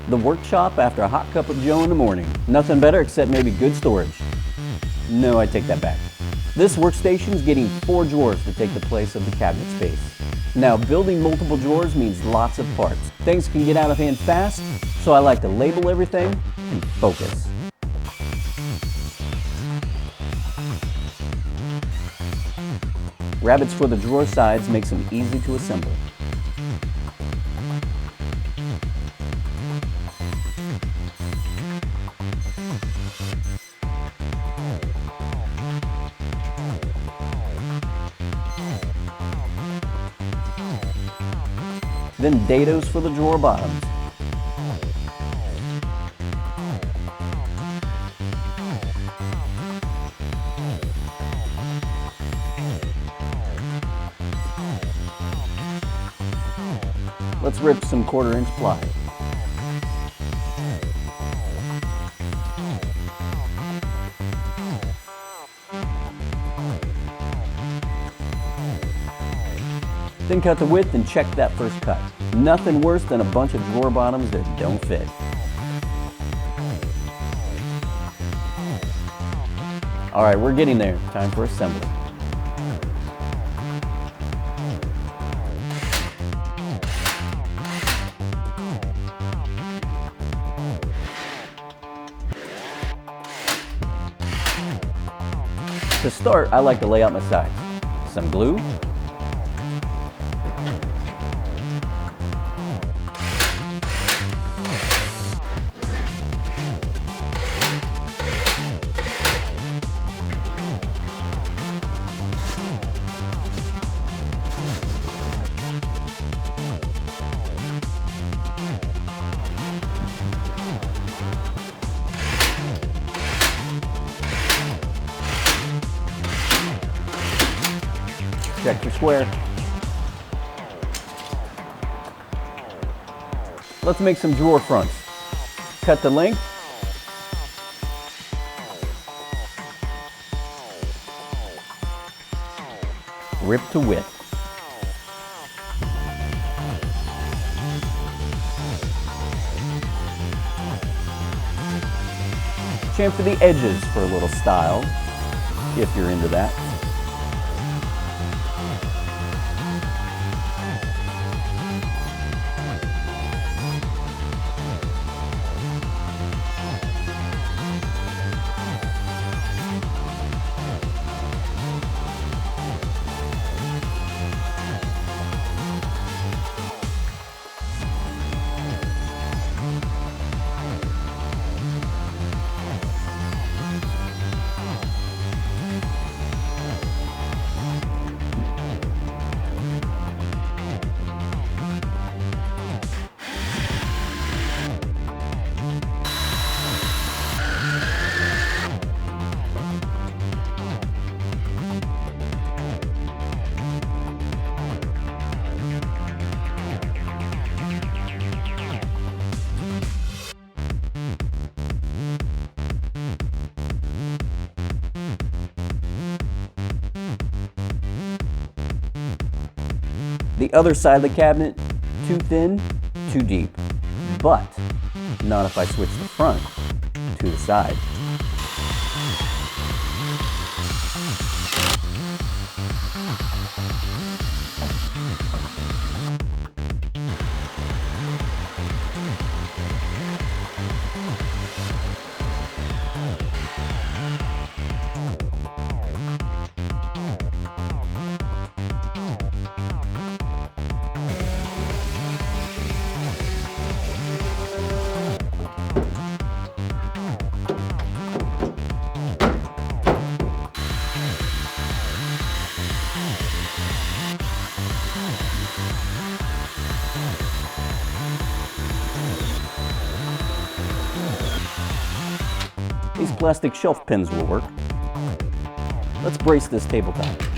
The workshop after a hot cup of joe in the morning. Nothing better except maybe good storage. No, I take that back. This workstation's getting 4 drawers to take the place of the cabinet space. Now, building multiple drawers means lots of parts. Things can get out of hand fast, so I like to label everything and focus. Rabbets for the drawer sides makes them easy to assemble. Then dados for the drawer bottoms. Let's rip some 1/4-inch ply. Then cut the width and check that first cut. Nothing worse than a bunch of drawer bottoms that don't fit. All right, we're getting there. Time for assembly. To start, I like to lay out my sides. Some glue, check your square. Let's make some drawer fronts. Cut the length. Rip to width. Chamfer the edges for a little style, if you're into that. The other side of the cabinet, too thin, too deep. But not if I switch the front to the side. These plastic shelf pins will work. Let's brace this tabletop.